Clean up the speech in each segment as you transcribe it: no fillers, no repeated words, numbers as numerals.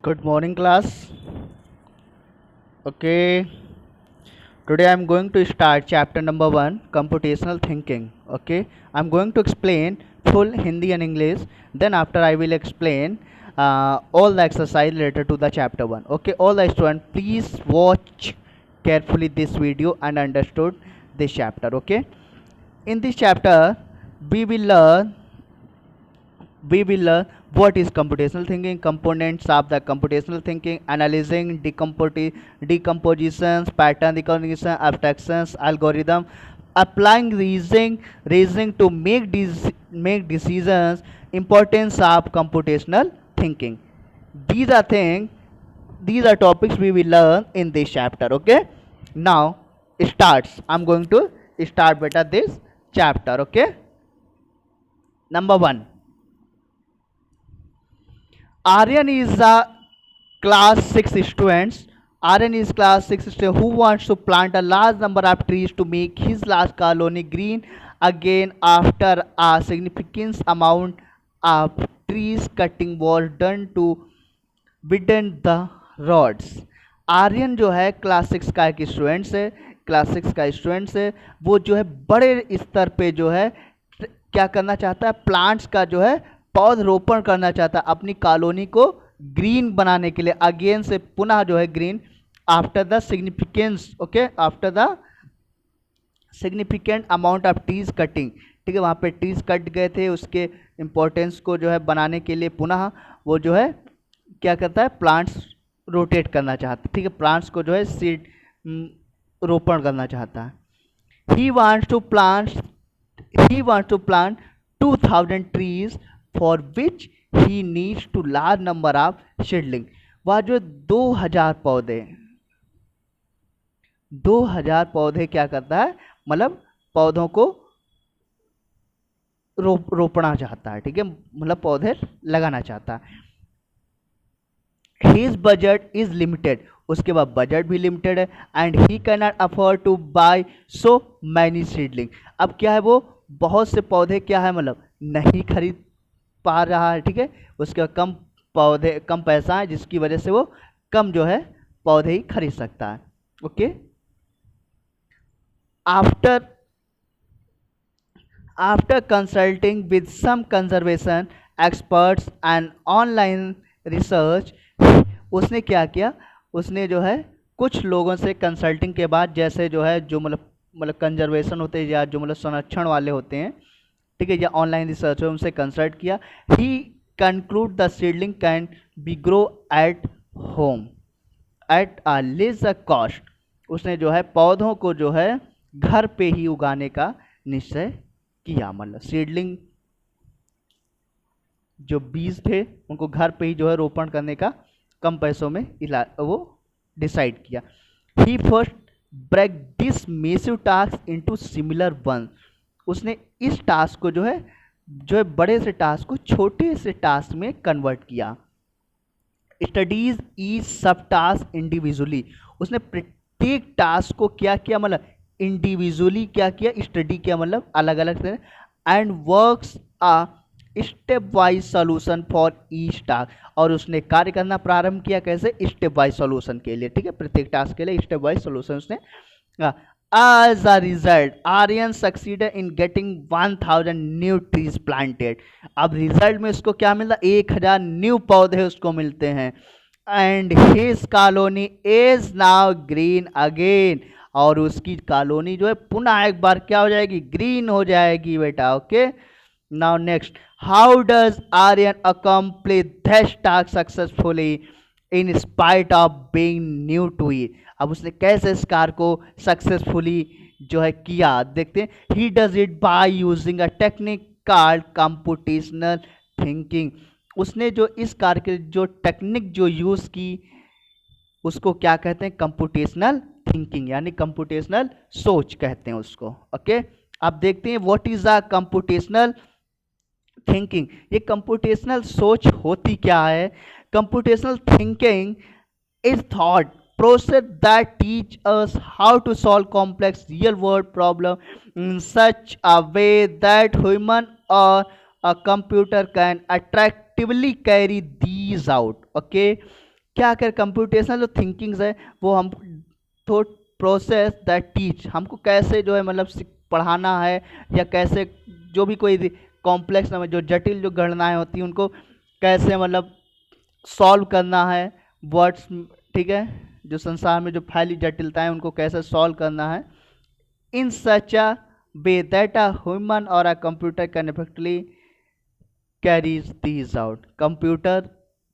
Good morning, class. Okay, today I'm going to start chapter number 1, computational thinking. Okay, I'm going to explain full Hindi and English. Then after I will explain all the exercise related to the chapter 1. Okay, all the students, please watch carefully this video and understood this chapter. Okay, in this chapter we will learn what is computational thinking, components of the computational thinking, analyzing decompositions, pattern recognition, abstractions, algorithm, applying reasoning to make decisions, importance of computational thinking. These are things, these are topics we will learn in this chapter. Okay, now starts. I'm going to start better this chapter. Okay, number 1. Aryan is a class 6 students. Aryan is class 6 student who wants to plant a large number of trees to make his large colony green again after a significant amount of trees cutting was done to widen the roads. Aryan जो है class 6 का एक students है, class 6 का students है, वो जो है बड़े स्तर पे जो है क्या करना चाहता है, प्लांट्स का जो है पौधरोपण करना चाहता है अपनी कॉलोनी को ग्रीन बनाने के लिए, अगेन से पुनः जो है green after the significance, okay, after the significant amount of trees cutting. ठीक है, वहाँ पे ट्रीज कट गए थे, उसके इम्पोर्टेंस को जो है बनाने के लिए पुनः वो जो है क्या करता है, प्लांट्स रोटेट करना चाहता है। ठीक है, प्लांट्स को जो है सीड रोपण करना चाहता है। He wants to plant 2000 trees for which he needs to large number of seedling। वह जो 2000 पौधे क्या करता है, मतलब पौधों को रोपना चाहता है। ठीक है, मतलब पौधे लगाना चाहता है। हिज बजट इज लिमिटेड, उसके बाद बजट भी लिमिटेड है, and he can not afford to buy so many seedling. अब क्या है, वो बहुत से पौधे क्या है, मतलब नहीं खरीद पा रहा है। ठीक है, उसके कम पौधे, कम पैसा है, जिसकी वजह से वो कम जो है पौधे ही खरीद सकता है। Okay, after after consulting with some conservation experts and online research, उसने क्या किया, उसने जो है कुछ लोगों से कंसल्टिंग के बाद, जैसे जो है जो मतलब कंजर्वेशन होते हैं या जो मतलब संरक्षण वाले होते हैं, ठीक है, या ऑनलाइन रिसर्च, उनसे कंसल्ट किया। He concluded the seedling can be grow at home at a lesser cost. उसने जो है पौधों को जो है घर पे ही उगाने का निश्चय किया, मतलब सीडलिंग जो बीज थे उनको घर पे ही जो है रोपण करने का कम पैसों में वो डिसाइड किया। He first break this massive task into similar one. उसने इस टास्क को जो है बड़े से टास्क को छोटे से टास्क में कन्वर्ट किया। स्टडीज ईच सब टास्क इंडिविजुअली, उसने प्रत्येक टास्क को क्या किया, मतलब इंडिविजुअली क्या किया, स्टडी किया, मतलब अलग अलग से, and works a step wise solution for each task. और उसने कार्य करना प्रारंभ किया कैसे, स्टेप वाइज सोल्यूशन के लिए। ठीक है, प्रत्येक टास्क के लिए स्टेप वाइज सोल्यूशन उसने। As a result, Aryan succeeded in getting 1000 new trees planted। अब रिजल्ट में उसको क्या मिलता, 1000 न्यू पौधे उसको मिलते हैं। And his colony is now green again, और उसकी कॉलोनी जो है पुनः एक बार क्या हो जाएगी, ग्रीन हो जाएगी बेटा। Okay, now next, how does Aryan accomplish that task successfully in spite of being new to it. अब उसने कैसे इस कार को सक्सेसफुली जो है किया, देखते हैं। He does it by using a technique called computational thinking. उसने जो इस कार के जो टेक्निक जो यूज की उसको क्या कहते हैं, कंप्यूटेशनल थिंकिंग, यानी कंप्यूटेशनल सोच कहते हैं उसको। ओके, अब देखते हैं what is a computational thinking. ये कंप्यूटेशनल सोच होती क्या है। Computational thinking is thought process that teach us how to solve complex real world problem in such a way that human or a computer can attractively carry these out। okay, क्या कर computational जो thinkings है वो हम thought process that teach, हमको कैसे जो है मतलब पढ़ाना है, या कैसे जो भी कोई कॉम्प्लेक्स नंबर जो जटिल जो गणनाएं होती हैं उनको कैसे मतलब सॉल्व करना है, वर्ड्स, ठीक है, जो संसार में जो फैली जटिलताएं उनको कैसे सॉल्व करना है, इन such a way that a human और a computer can इफेक्टली carries these out, computer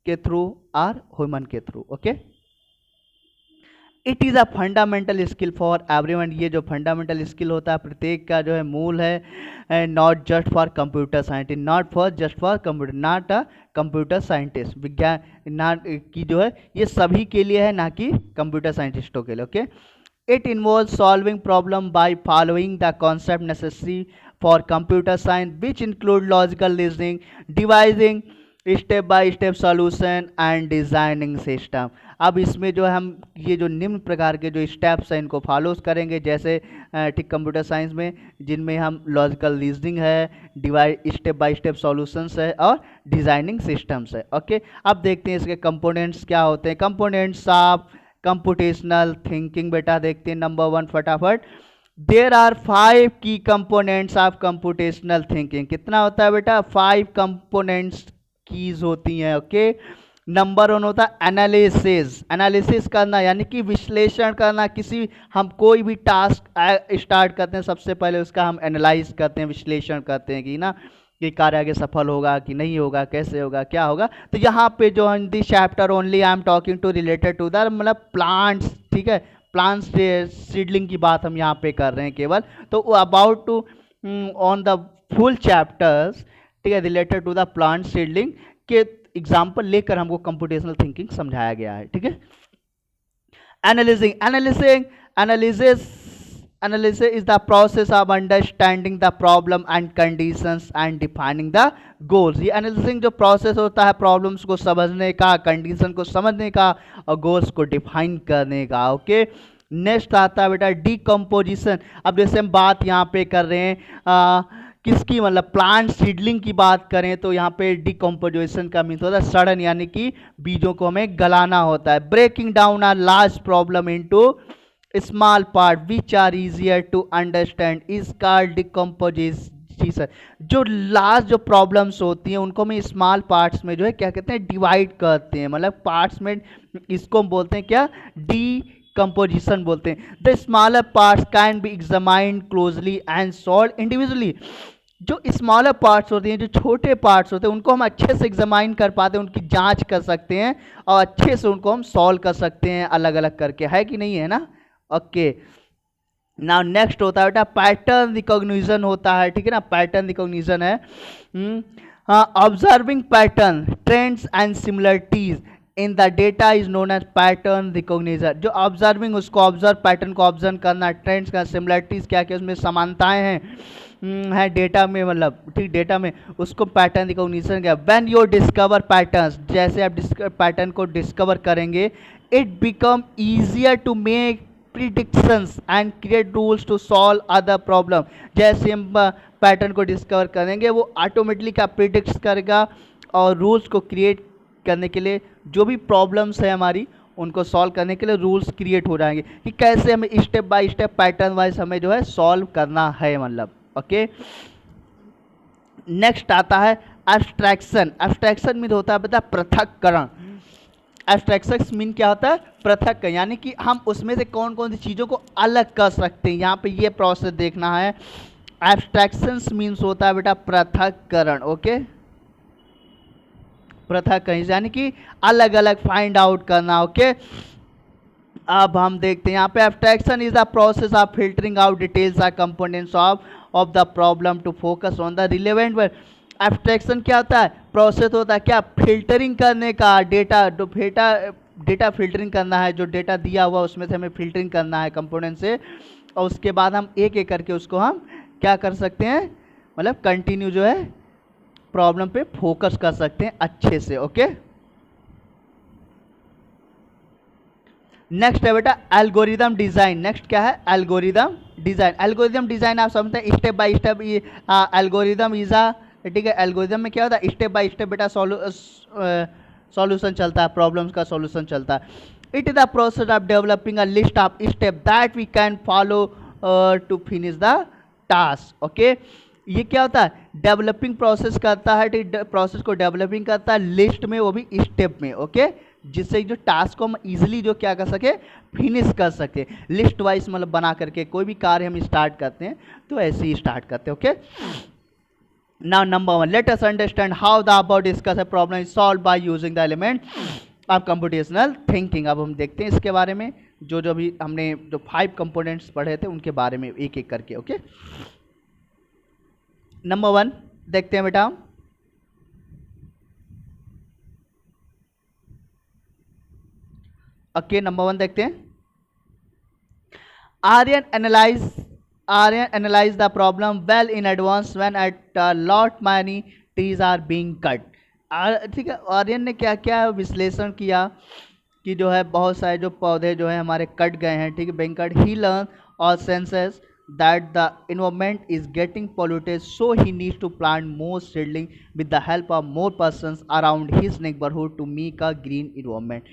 के थ्रू और ह्यूमन के through. Okay, it is a fundamental skill for everyone, ये जो फंडामेंटल स्किल होता है प्रत्येक का जो है मूल है, not just for computer scientist, not for just for computer, not a computer scientist, विज्ञान नॉट की जो है ये सभी के लिए है, ना कि कंप्यूटर साइंटिस्टों के लिए। Okay, it involve solving problem bye following the concept necessary for computer science which include logical reasoning, devising step by step solution and designing system. अब इसमें जो है हम ये जो निम्न प्रकार के जो स्टेप्स हैं इनको फॉलोज करेंगे, जैसे ठीक कंप्यूटर साइंस में, जिनमें हम लॉजिकल रीजनिंग है, divide step by step solutions है और डिजाइनिंग सिस्टम्स है। ओके, अब देखते हैं इसके कंपोनेंट्स क्या होते हैं। कंपोनेंट्स ऑफ कंप्यूटेशनल थिंकिंग, बेटा देखते हैं नंबर 1 फटाफट। देर आर 5 की कंपोनेंट्स ऑफ कंप्यूटेशनल थिंकिंग। कितना होता है बेटा? 5 कंपोनेंट्स कीज होती हैं। ओके, नंबर 1 होता है एनालिसिस, एनालिसिस करना यानी कि विश्लेषण करना। किसी हम कोई भी टास्क स्टार्ट करते हैं सबसे पहले उसका हम एनालाइज करते हैं, विश्लेषण करते हैं कि ना ये कार्य आगे सफल होगा कि नहीं होगा, कैसे होगा, क्या होगा। तो यहाँ पे जो in this chapter only I am talking to related to the मतलब प्लांट्स, ठीक है, प्लांट्स सीडलिंग की बात हम यहाँ पे कर रहे हैं केवल। तो about to on the full chapters, ठीक है, related to the plant seedling के एग्जाम्पल लेकर हमको कंप्यूटेशनल थिंकिंग समझाया गया है। ठीक है, analysing, analysis is the process of understanding the problem and conditions and defining the goals। ये एनालिसिंग जो प्रोसेस होता है प्रॉब्लम्स को समझने का, कंडीशन को समझने का और गोल्स को डिफाइन करने का। ओके, नेक्स्ट आता है बेटा डीकम्पोजिशन। अब जैसे हम बात यहाँ पे कर रहे हैं किसकी, मतलब प्लांट सीडलिंग की बात करें तो यहाँ पे डीकम्पोजिशन का मीन्स होता है सड़न, यानी कि बीजों को हमें गलाना होता है। Breaking down a large problem into small part which are easier to understand is called decomposition. जो लार्ज जो प्रॉब्लम्स होती हैं उनको हम स्मॉल पार्ट्स में जो है क्या कहते हैं, डिवाइड करते हैं, मतलब पार्ट्स में, इसको हम बोलते हैं क्या, डीकम्पोजिशन बोलते हैं। The smaller parts can be examined closely and solve individually. जो स्मॉलर पार्ट्स होते हैं, जो छोटे पार्ट्स होते हैं, उनको हम अच्छे से एग्जामाइन कर पाते हैं, उनकी जांच कर सकते हैं और अच्छे से उनको हम सॉल्व कर सकते हैं अलग अलग करके, है कि नहीं है ना। ओके, नाउ नेक्स्ट होता है बेटा पैटर्न रिकॉग्निशन होता है। ठीक है ना, पैटर्न रिकॉग्निशन है observing pattern trends and similarities in the data is known as pattern recognition. जो ऑब्जर्विंग उसको ऑब्जर्व, पैटर्न को ऑब्जर्व करना, ट्रेंड्स का, सिमिलरिटीज क्या क्या उसमें समानताएं हैं है डेटा में, मतलब ठीक डेटा में, उसको पैटर्न रिकॉग्निशन क्या। व्हेन यू डिस्कवर पैटर्न्स, जैसे आप पैटर्न को डिस्कवर करेंगे, it become easier to make predictions and create rules to solve other problem। जैसे हम पैटर्न को डिस्कवर करेंगे वो ऑटोमेटिकली क्या प्रिडिक्ट करेगा और रूल्स को क्रिएट करने के लिए, जो भी प्रॉब्लम्स है हमारी उनको सॉल्व करने के लिए रूल्स क्रिएट हो जाएंगे कि कैसे हमें step by step pattern wise हमें जो है सॉल्व करना है, मतलब। ओके, नेक्स्ट आता है एब्स्ट्रैक्शन। एब्स्ट्रैक्शन में होता है बता पृथक्करण। एब्स्ट्रैक्शन मीन क्या होता है, पृथक, यानी कि हम उसमें से कौन कौन सी चीज़ों को अलग कर सकते हैं, यहाँ पे ये प्रोसेस देखना है। एब्स्ट्रैक्शंस मीन्स होता है बेटा पृथक्करण। ओके, पृथक्करण यानी कि अलग अलग फाइंड आउट करना। ओके, अब हम देखते हैं यहाँ पे abstraction is the process of filtering out details और components of the problem to focus on the relevant. Abstraction क्या होता है, प्रोसेस होता है क्या, फिल्टरिंग करने का, डेटा फिल्टरिंग करना है, जो डेटा दिया हुआ उसमें से हमें फिल्टरिंग करना है कंपोनेंट से, और उसके बाद हम एक एक करके उसको हम क्या कर सकते हैं, मतलब कंटिन्यू जो है प्रॉब्लम पे फोकस कर सकते हैं अच्छे से। ओके, नेक्स्ट है बेटा एल्गोरिदम डिजाइन। नेक्स्ट क्या है, एल्गोरिदम डिजाइन। एल्गोरिदम डिजाइन आप समझते हैं स्टेप बाय स्टेप, ये एल्गोरिदम इज ठीक है, एल्गोरिदम में क्या होता है, स्टेप बाय स्टेप बेटा सॉल्यूशन चलता है, प्रॉब्लम्स का सॉल्यूशन चलता है. It is the process of developing a list of step that we can follow to finish the task. Okay, ये क्या होता है, डेवलपिंग प्रोसेस करता है, प्रोसेस को डेवलपिंग करता है लिस्ट में, वो भी स्टेप में. ओके, जिससे जो टास्क को हम इजीली जो क्या कर सके, फिनिश कर सके. लिस्ट वाइज मतलब बना करके कोई भी कार्य हम स्टार्ट करते हैं तो ऐसे ही स्टार्ट करते हैं. Okay, now number one, let us understand how the above discussed problem is solved by using the element of computational thinking. अब हम देखते हैं इसके बारे में, जो जो भी हमने जो 5 कंपोनेंट्स पढ़े थे उनके बारे में एक एक करके. ओके, नंबर 1 देखते हैं बेटा. ओके, नंबर 1 देखते हैं. Aryan analyze the problem well in advance when at a lot many trees are being cut. ठीक है, आर्यन ने क्या क्या विश्लेषण किया कि जो है बहुत सारे जो पौधे जो है हमारे कट गए हैं. ठीक है, being cut. He learned or senses that the environment is getting polluted, so he needs to plant more seedling with the help of more persons around his neighborhood to make a green environment.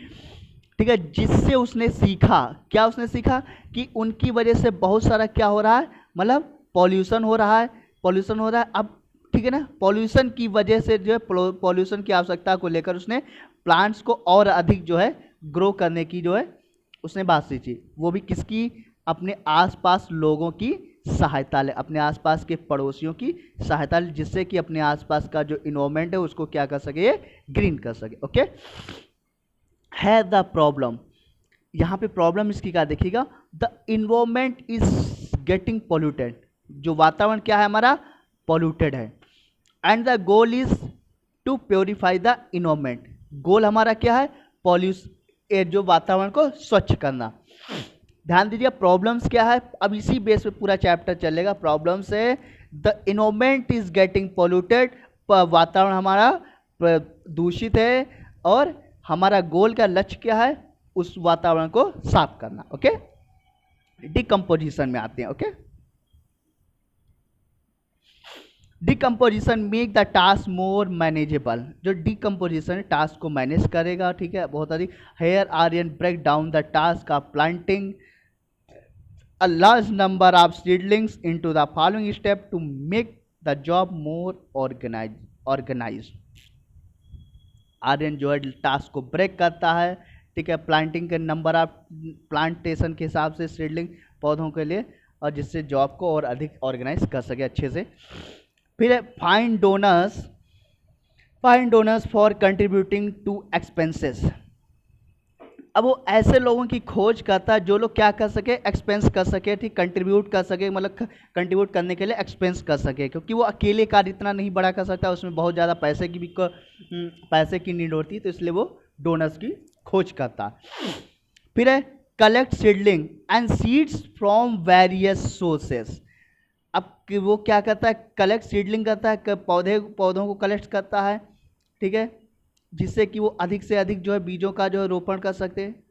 ठीक है, जिससे उसने सीखा, क्या उसने सीखा कि उनकी वजह से बहुत सारा क्या हो रहा है, मतलब पॉल्यूशन हो रहा है, पॉल्यूशन हो रहा है. अब ठीक है ना, पॉल्यूशन की वजह से जो है पॉल्यूशन की आवश्यकता को लेकर उसने प्लांट्स को और अधिक जो है ग्रो करने की जो है उसने बात सीखी. वो भी किसकी, अपने आसपास लोगों की सहायता ले, अपने आसपास के पड़ोसियों की सहायता ले, जिससे कि अपने आसपास का जो इन्वायरमेंट है उसको क्या कर सके, ग्रीन कर सके. ओके, है द प्रॉब्लम, यहाँ पे प्रॉब्लम इसकी क्या देखिएगा, the environment is getting polluted, जो वातावरण क्या है हमारा, पोल्यूटेड है. And the goal is to purify the environment, goal हमारा क्या है, पॉल्यूशन, जो वातावरण को स्वच्छ करना. ध्यान दीजिए प्रॉब्लम्स क्या है, अब इसी बेस पे पूरा चैप्टर चलेगा. प्रॉब्लम्स है the environment is getting polluted, वातावरण हमारा दूषित है और हमारा गोल का लक्ष्य क्या है, उस वातावरण को साफ करना. ओके, डिकम्पोजिशन में आते हैं. Okay, decomposition make the task more manageable, जो डिकम्पोजिशन टास्क को मैनेज करेगा. ठीक है, बहुत अधिक. Here Aryan break down the task of planting a large number of seedlings into the following step to make the job more organized. Aryan जो है task को ब्रेक करता है. ठीक है, प्लांटिंग के नंबर ऑफ प्लांटेशन के हिसाब से सीडलिंग पौधों के लिए, और जिससे जॉब को और अधिक ऑर्गेनाइज कर सके अच्छे से. फिर find donors for contributing to expenses. अब वो ऐसे लोगों की खोज करता है जो लोग क्या कर सके, एक्सपेंस कर सके. ठीक, कंट्रीब्यूट कर सके, मतलब कंट्रीब्यूट करने के लिए एक्सपेंस कर सके, क्योंकि वो अकेले कार्य इतना नहीं बड़ा कर सकता, उसमें बहुत ज़्यादा पैसे की भी पैसे की नीड होती है, तो इसलिए वो डोनर्स की खोज करता है. फिर है collect seedling and seeds from various sources. अब वो क्या करता है, कलेक्ट सीडलिंग करता है, पौधों को कलेक्ट करता है. ठीक है, जिससे कि वो अधिक से अधिक जो है बीजों का जो है रोपण कर सकते हैं.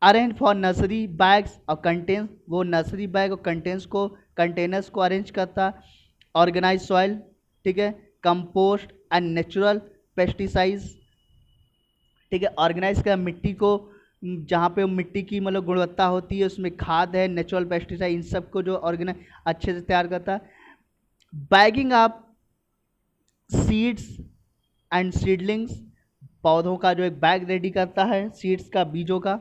अरेंज फॉर नर्सरी बैग्स और कंटेन्स, वो नर्सरी बैग और कंटेनर्स को अरेंज करता. ऑर्गेनाइज सॉइल, ठीक है, कंपोस्ट एंड नेचुरल पेस्टिसाइड्स. ठीक है, ऑर्गेनाइज कर मिट्टी को, जहाँ पे मिट्टी की मतलब गुणवत्ता होती है उसमें खाद है, नेचुरल पेस्टिसाइड, इन सब को जो ऑर्गेनाइज अच्छे से तैयार करता है. Bagging up seeds and seedlings, पौधों का जो एक बैग रेडी करता है सीड्स का, बीजों का.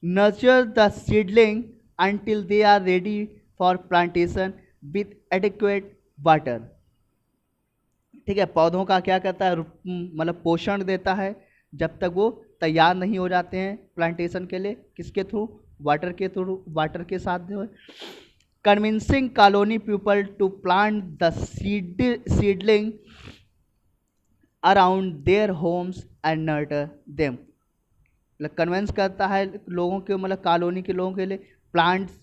Nurture the seedling until they are ready for plantation with adequate water. ठीक है, पौधों का क्या करता है, मतलब पोषण देता है जब तक वो तैयार नहीं हो जाते हैं प्लांटेशन के लिए. किसके थ्रू, वाटर के साथ जो है. Convincing colony people to plant the seedling around their homes and nurture them. मतलब कन्वेंस करता है लोगों के, मतलब कॉलोनी के लोगों के लिए प्लांट्स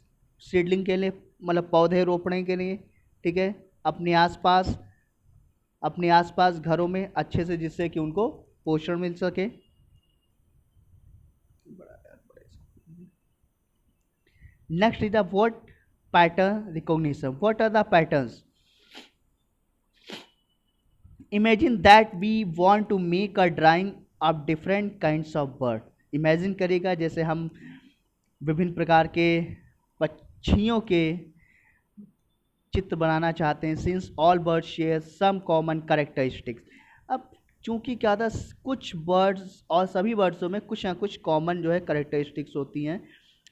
सीडलिंग के लिए, मतलब पौधे रोपने के लिए. ठीक है, अपने आसपास घरों में अच्छे से, जिससे कि उनको पोषण मिल सके. Next is the what pattern recognition. What are the patterns. Imagine that we want to make a drawing of different kinds of bird. Imagine करेगा जैसे हम विभिन्न प्रकार के पक्षियों के चित्र बनाना चाहते हैं। Since all birds share some common characteristics. अब चूंकि क्या था, कुछ बर्ड्स और सभी बर्ड्सों में कुछ ना कुछ कॉमन जो है करेक्टरिस्टिक्स होती हैं,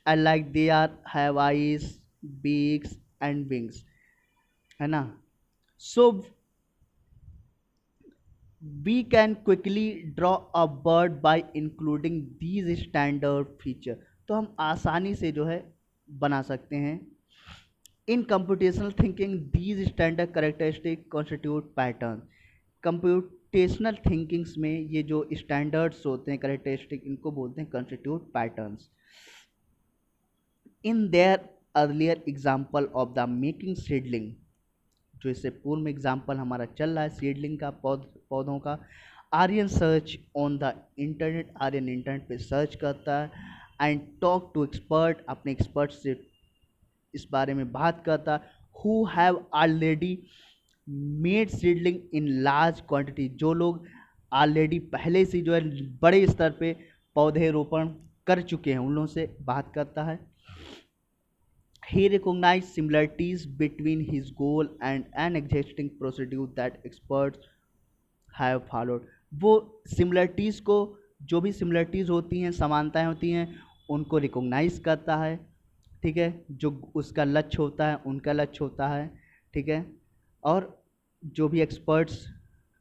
and like they are have eyes, beaks and wings, है ना। So we can quickly draw a bird by including these standard feature. तो हम आसानी से जो है बना सकते हैं। In computational thinking these standard characteristic constitute pattern. Computational thinkings में ये जो स्टैंडर्ड्स होते हैं करेक्टरिस्टिक, इनको बोलते हैं constitute patterns. In their earlier example of the making seedling, जो इससे पूर्व में एग्जाम्पल हमारा चल रहा है सीडलिंग का, पौधों का। Aryan search on the internet, Aryan internet पे सर्च करता है एंड टॉक टू एक्सपर्ट, अपने एक्सपर्ट से इस बारे में बात करता, who have already made seedling in large quantity, जो लोग ऑलरेडी पहले से जो है बड़े स्तर पे पौधे रोपण कर चुके हैं, उन लोगों से बात करता है। He recognized similarities between his goal and an existing procedure that experts have followed। वो सिमिलरिटीज़ को, जो भी सिमिलरिटीज़ होती हैं, समानताएं होती हैं, उनको रिकॉग्नाइज करता है, ठीक है। जो उसका लक्ष्य होता है, उनका लक्ष्य होता है, ठीक है। और जो भी एक्सपर्ट्स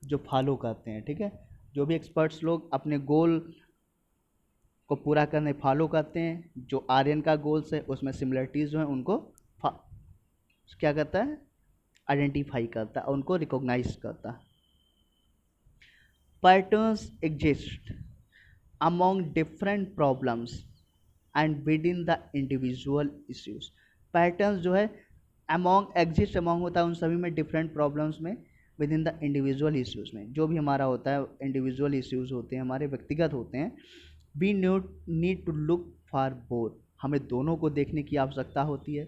जो फॉलो करते हैं, ठीक है, जो भी एक्सपर्ट्स लोग अपने गोल को पूरा करने फॉलो करते हैं, जो आर्यन का गोल्स है उसमें सिमिलरिटीज़ जो हैं उनको क्या करता है, आइडेंटिफाई करता है, उनको रिकॉग्नाइज करता है। Patterns exist among different problems and with in the individual issues. Patterns जो है अमॉन्ग, एग्जिस्ट अमॉन्ग होता है उन सभी में, डिफरेंट प्रॉब्लम्स में, with in the individual issues में, जो भी हमारा होता है इंडिविजुअल इश्यूज होते हैं, हमारे व्यक्तिगत होते हैं। We need to look for both, हमें दोनों को देखने की आवश्यकता होती है।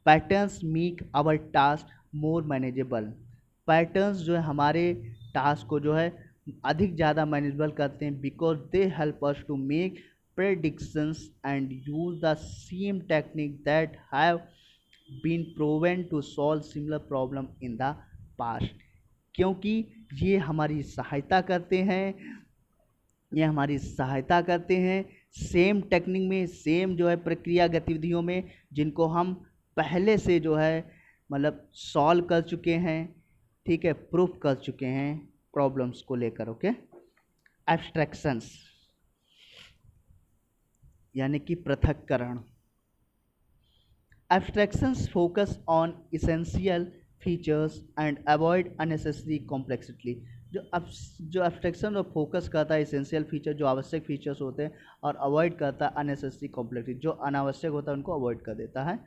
Patterns make our task more manageable. Patterns जो है हमारे टास्क को जो है अधिक ज़्यादा मैनेजेबल करते हैं, because they help us to make predictions and use the same technique that have been proven to solve similar problem in the past। क्योंकि ये हमारी सहायता करते हैं, ये हमारी सहायता करते हैं सेम टेक्निक में, सेम जो है प्रक्रिया गतिविधियों में, जिनको हम पहले से जो है मतलब सॉल्व कर चुके हैं, ठीक है, प्रूफ कर चुके हैं प्रॉब्लम्स को लेकर। ओके, एब्स्ट्रैक्शंस यानी कि पृथक्करण। Abstractions focus on essential features and avoid unnecessary complexity. जो एब्स्ट्रैक्शन और फोकस करता है इसेंशियल फीचर, जो आवश्यक फीचर्स होते हैं, और अवॉइड करता है अननेसेसरी कॉम्प्लेक्सिटी, जो अनावश्यक होता है उनको अवॉइड कर देता है।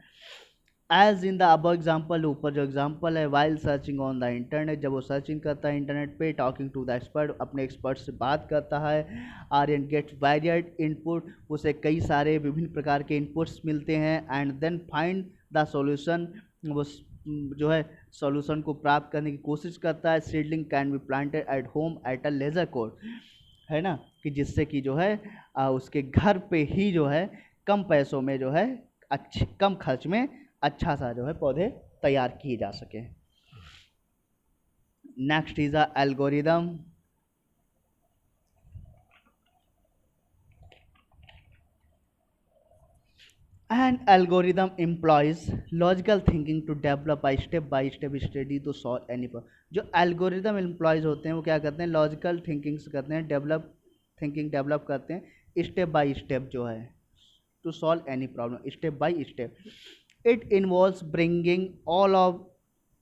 As in the above example, ऊपर जो एग्जाम्पल है, while searching on the internet, जब वो सर्चिंग करता है इंटरनेट पे, टॉकिंग टू द एक्सपर्ट, अपने एक्सपर्ट से बात करता है, आर्यन गेट्स वेरियड इनपुट, उसे कई सारे विभिन्न प्रकार के इनपुट्स मिलते हैं, and then find the solution, वो जो है सॉल्यूशन को प्राप्त करने की कोशिश करता है। Seedling can be planted at home at a lesser cost, है ना, कि जिससे कि जो है उसके घर पे ही जो है कम पैसों में जो है अच्छे, कम खर्च में अच्छा सा जो है पौधे तैयार किए जा सके। Next is a algorithm. An algorithm employs logical thinking to develop a step-by-step strategy to solve any problem। जो algorithm employs होते हैं वो क्या करते हैं, लॉजिकल थिंकिंग करते हैं, डेवलप करते हैं स्टेप बाय स्टेप जो है, to solve any problem step by step. It involves bringing all of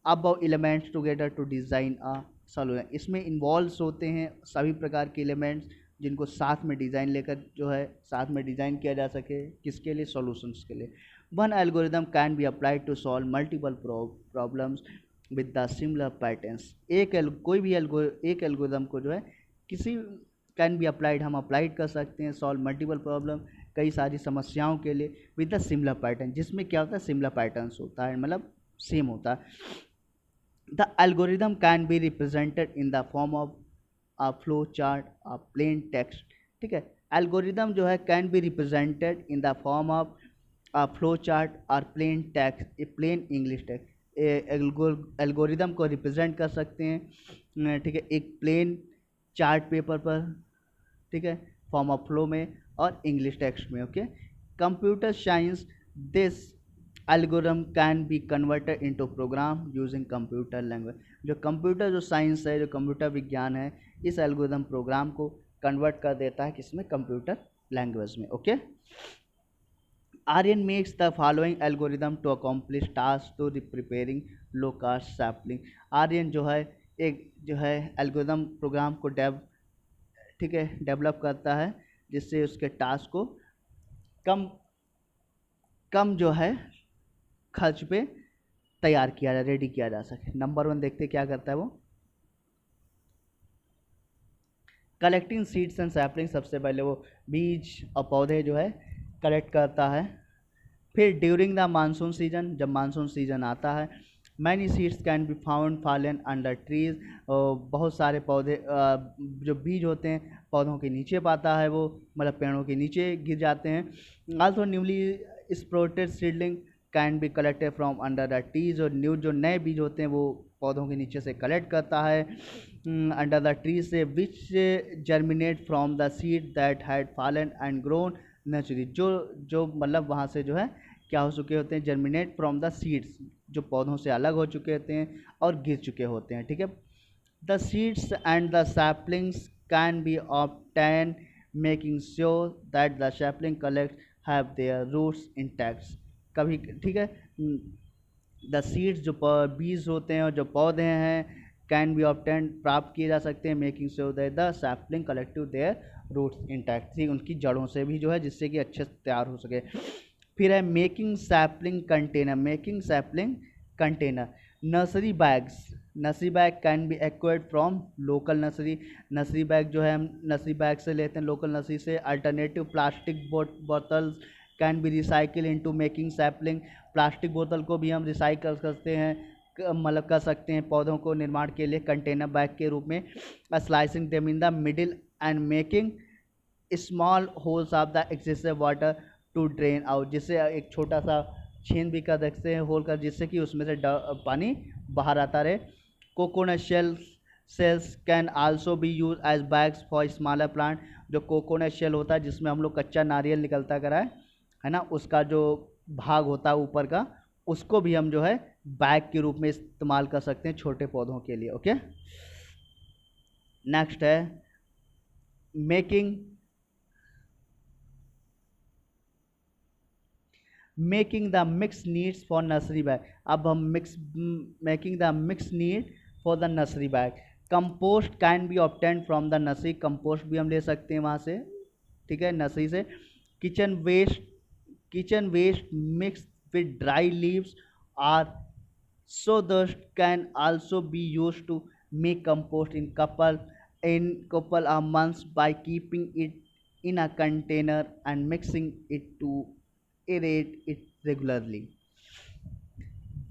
above elements together to design a solution. इसमें इन्वॉल्व्स होते हैं सभी प्रकार के एलिमेंट्स, जिनको साथ में डिज़ाइन लेकर जो है साथ में डिज़ाइन किया जा सके, किसके लिए, सॉल्यूशंस के लिए। One algorithm can be applied to solve multiple problems with the similar patterns. एक एल्गोरिदम को जो है किसी कैन बी अप्लाइड, हम अप्लाइड कर सकते हैं, सॉल्व मल्टीपल प्रॉब्लम, कई सारी समस्याओं के लिए, विद द सिमिलर पैटर्न, जिसमें क्या होता है, सिमिलर पैटर्न्स होता है, मतलब सेम होता है। The algorithm can be represented in the form of a flow chart, a plain text. ठीक है, एल्गोरिदम जो है can be represented in the form of a flow chart और plain text, ए plain English text। एल्गोरिदम को represent कर सकते हैं, ठीक है, एक plain चार्ट पेपर पर, ठीक है, फॉर्म ऑफ फ्लो में और इंग्लिश टेक्स्ट में। Okay, computer science, this algorithm can be converted into program using computer language. जो कंप्यूटर जो साइंस है, जो कंप्यूटर विज्ञान है, इस एल्गोरिथम प्रोग्राम को कन्वर्ट कर देता है किसमें, कंप्यूटर लैंग्वेज में। Okay, Aryan makes the following algorithm to accomplish task to preparing low cost sapling. Aryan जो है एक जो है एल्गोरिदम प्रोग्राम को ठीक है डेवलप करता है जिससे उसके टास्क को कम कम जो है खर्च पे तैयार किया जा, रेडी किया जा सके। नंबर 1 देखते क्या करता है वो, कलेक्टिंग सीड्स एंड सैपलिंग। सबसे पहले वो बीज और पौधे जो है कलेक्ट करता है। फिर ड्यूरिंग द मानसून सीजन, जब मानसून सीजन आता है, many seeds can be found fallen under trees. बहुत सारे पौधे जो बीज होते हैं पौधों के नीचे पाता है वो, मतलब पेड़ों के नीचे गिर जाते हैं। Also newly sprouted seedling can be collected from under the trees. और न्यू जो नए बीज होते हैं वो पौधों के नीचे से कलेक्ट करता है अंडर द ट्रीज से, which germinate from the seed that had fallen and grown naturally. जो मतलब वहाँ से जो है क्या हो चुके होते हैं, जर्मिनेट फ्रॉम द सीड्स, जो पौधों से अलग हो चुके होते हैं और गिर चुके होते हैं। ठीक है, the seeds and the saplings can be obtain making sure that the sapling collect have their roots intact. कभी ठीक है, द सीड्स जो बीज होते हैं और जो पौधे हैं कैन बी ऑब्टेन प्राप्त किए जा सकते हैं, making sure that the sapling collective their roots intact, ठीक उनकी जड़ों से भी जो है जिससे कि अच्छे से तैयार हो सके। फिर है making sapling container. Making sapling container, nursery bags. Nursery bag can be acquired from local nursery. Nursery bag जो है हम नर्सरी बैग से लेते हैं, लोकल नर्सरी से। Alternative plastic bottles can be recycle into making sapling. Plastic बोतल को भी हम रिसाइकल करते हैं, मतलब कर सकते हैं पौधों को निर्माण के लिए कंटेनर बैग के रूप में। Slicing them in the middle and making small holes of the excessive water to drain out, जिससे एक छोटा सा छेद भी कर देखते हैं होल कर, जिससे कि उसमें से पानी बाहर आता रहे। Coconut shells can also be use as bags for smaller plant. जो कोकोनट शेल होता है जिसमें हम लोग कच्चा नारियल निकलता करा है ना, उसका जो भाग होता है ऊपर का, उसको भी हम जो है बैग के रूप में इस्तेमाल कर सकते हैं छोटे पौधों के लिए। ओके, नेक्स्ट है making the mix needs for nursery bag. अब हम making the mix need for the nursery bag. Compost can be obtain from the nursery. Compost भी हम ले सकते हैं वहाँ से, ठीक है, नर्सरी से। Kitchen waste mix with dry leaves or sawdust can also be used to make compost in couple of months by keeping it in a container and mixing it to aerate it regularly.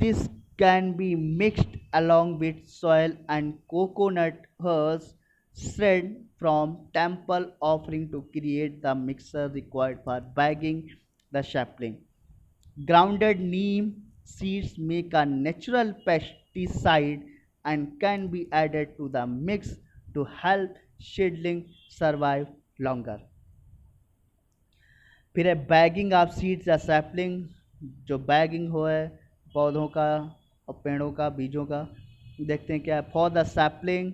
This can be mixed along with soil and coconut hulls shred from temple offering to create the mixture required for bagging the sapling. Grounded neem seeds make a natural pesticide and can be added to the mix to help seedling survive longer. फिर है bagging of seeds या sapling. जो bagging हो है पौधों का और पेड़ों का, बीजों का। देखते हैं क्या है। For the sapling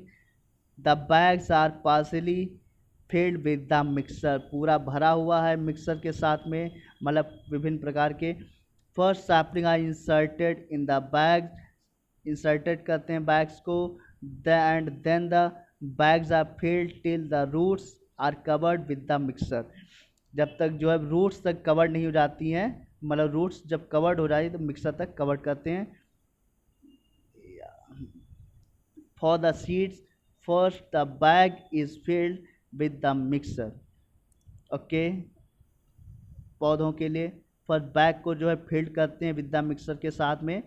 the bags are partially filled with the mixer. पूरा भरा हुआ है मिक्सर के साथ में, मतलब विभिन्न प्रकार के। First sapling are inserted in the bag, inserted करते हैं बैग्स को, and then the bags are filled till the roots are covered with the mixer. जब तक जो है रूट्स तक कवर नहीं हो जाती हैं, मतलब रूट्स जब कवर्ड हो जाती है तो मिक्सर तक कवर करते हैं। For the seeds first the bag is filled with the mixer. Okay, पौधों के लिए फर्स्ट बैग को जो है फिल्ड करते हैं विद द मिक्सर के साथ में।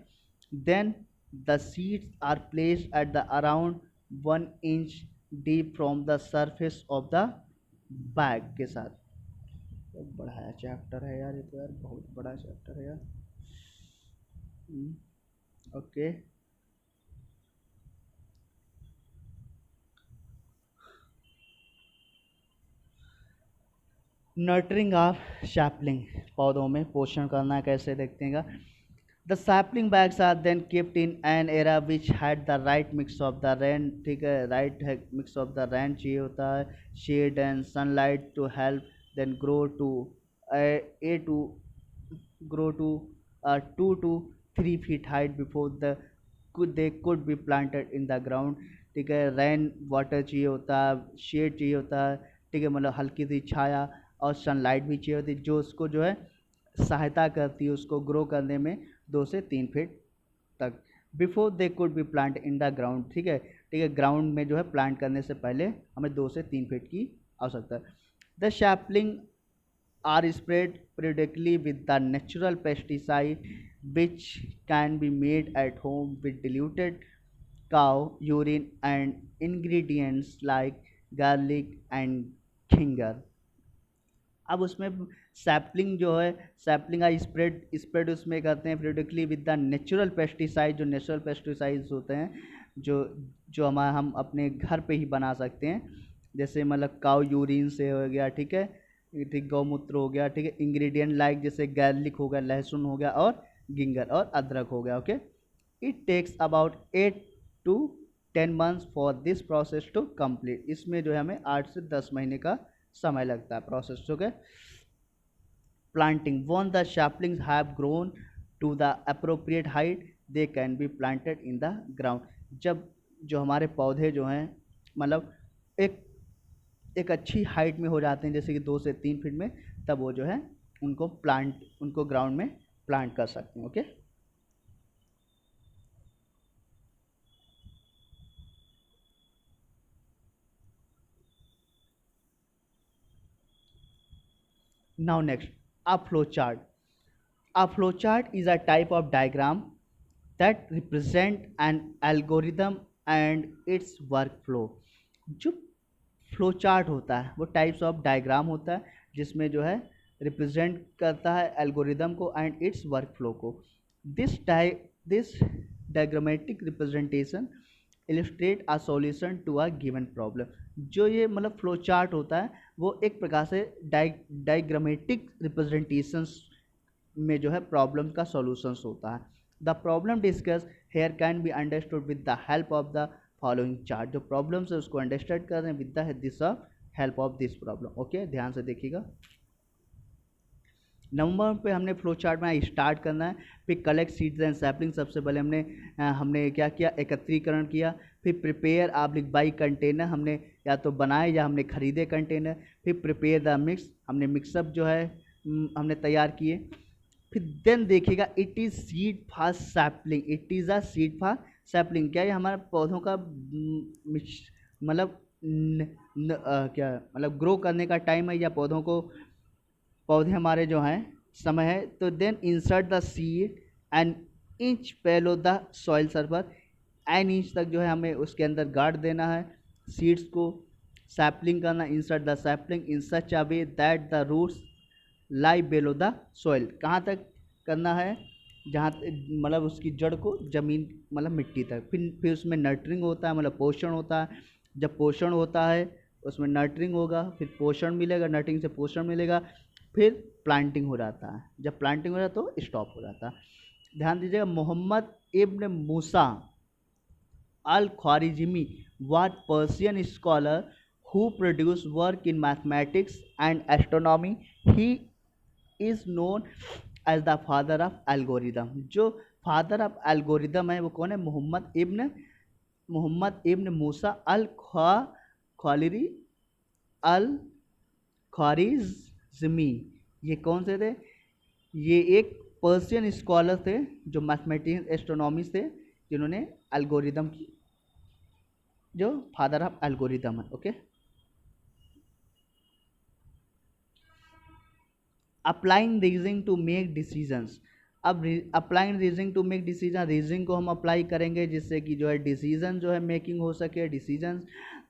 Then The seeds are placed at the around 1 inch deep from the surface of the bag के साथ। तो बड़ा चैप्टर है यार, ये तो यार बहुत बड़ा चैप्टर है यार। ओके। नर्टरिंग ऑफ सैपलिंग, पौधों में पोषण करना कैसे देखते हैं। The sapling bags are then kept in an area which had the right mix of the rain, ठीक है, right mix of the rain चाहिए होता है, shade and sunlight to help then a to grow to 2 to 3 feet height before they could be planted in the ground, ठीक है। Rain water चाहिए होता है, शेड चाहिए होता है, ठीक है, मतलब हल्की सी छाया और सनलाइट भी चाहिए होती है, जो उसको जो है सहायता करती है उसको ग्रो करने में 2 से 3 फीट तक। Before they could be plant in the ground, ठीक है, ठीक है, ग्राउंड में जो है प्लांट करने से पहले हमें 2 से 3 फीट की आवश्यकता है। The sapling are spread periodically with the natural pesticide which can be made at home with diluted cow urine and ingredients like garlic and ginger। अब उसमें सैपलिंग जो है, सैपलिंग का स्प्रेड उसमें करते हैं periodically with the natural pesticide, जो natural pesticides होते हैं, जो जो हम अपने घर पे ही बना सकते हैं, जैसे मतलब काउ यूरिन से हो गया, ठीक है, ठीक, गौमूत्र हो गया, ठीक है, इंग्रेडिएंट लाइक जैसे गार्लिक हो गया, लहसुन हो गया, और गिंगर और अदरक हो गया। Okay. It takes about 8 to 10 months for this process to complete. इसमें जो है हमें 8 से 10 महीने का समय लगता है process. Okay. Planting, once the saplings have grown to the appropriate height they can be planted in the ground. जब जो हमारे पौधे जो हैं मतलब एक एक अच्छी हाइट में हो जाते हैं, जैसे कि 2 से 3 फीट में, तब वो जो है उनको ग्राउंड में प्लांट कर सकते हैं। Okay. Now next, a flow chart. A flowchart is a type of diagram that represent an algorithm and its workflow। जो फ्लो चार्ट होता है वो टाइप्स ऑफ डायग्राम होता है जिसमें जो है रिप्रेजेंट करता है एल्गोरिदम को एंड इट्स वर्क फ्लो को। This diagrammatic representation illustrate a solution to a given problem. जो ये मतलब फ्लो चार्ट होता है वो एक प्रकार से डायग्रामेटिक रिप्रेजेंटेशंस में जो है प्रॉब्लम का सॉल्यूशंस होता है। The problem discuss hair can be understood with the help of the following chart. जो प्रॉब्लम्स है उसको अंडरस्टैंड कर रहे हैं with the this help of this problem. Okay, ध्यान से देखिएगा। नंबर पे हमने फ्लो चार्ट में स्टार्ट करना है, फिर कलेक्ट सीड्स एंड सैपलिंग। सबसे पहले हमने क्या किया, एकत्रीकरण किया। फिर प्रिपेयर आब्लिक बाई कंटेनर, हमने या तो बनाए या हमने खरीदे कंटेनर। फिर प्रिपेयर द मिक्स, हमने मिक्सअप जो है हमने तैयार किए। फिर देन देखिएगा, it is seed for sapling, it is a seed for sapling. क्या ये हमारे पौधों का मतलब क्या मतलब ग्रो करने का टाइम है, या पौधे हमारे जो हैं समय है। तो then insert the seed an inch below the soil surface, an inch तक जो है हमें उसके अंदर गाड़ देना है सीड्स को। सैपलिंग करना, insert the sapling in such a way that the roots lie below the soil. कहाँ तक करना है, जहाँ मतलब उसकी जड़ को ज़मीन मतलब मिट्टी तक। फिर उसमें नर्टरिंग होता है, मतलब पोषण होता है। जब पोषण होता है उसमें नर्टरिंग होगा, फिर पोषण मिलेगा, नर्टरिंग से पोषण मिलेगा, फिर प्लांटिंग हो जाता है। जब प्लांटिंग हो जाता है तो स्टॉप हो जाता है। ध्यान दीजिएगा, मोहम्मद इब्न मूसा अल ख्वारिज़मी was Persian scholar who produced work in mathematics and astronomy. He is known as the father of algorithm। जो फादर ऑफ एल्गोरिदम है वो कौन है, मोहम्मद इब्न मूसा अल ख्वारिरी अल ख्वारिज़मी। ये कौन से थे, ये एक पर्शियन स्कॉलर थे जो मैथमेटिक्स एस्ट्रोनॉमी थे, जिन्होंने एल्गोरिदम की, जो फादर ऑफ एल्गोरिदम है। Okay. Applying reasoning to make decisions. अब applying reasoning to make decision, reasoning को हम अप्लाई करेंगे जिससे कि जो है डिसीजन जो है मेकिंग हो सके, डिसीजन।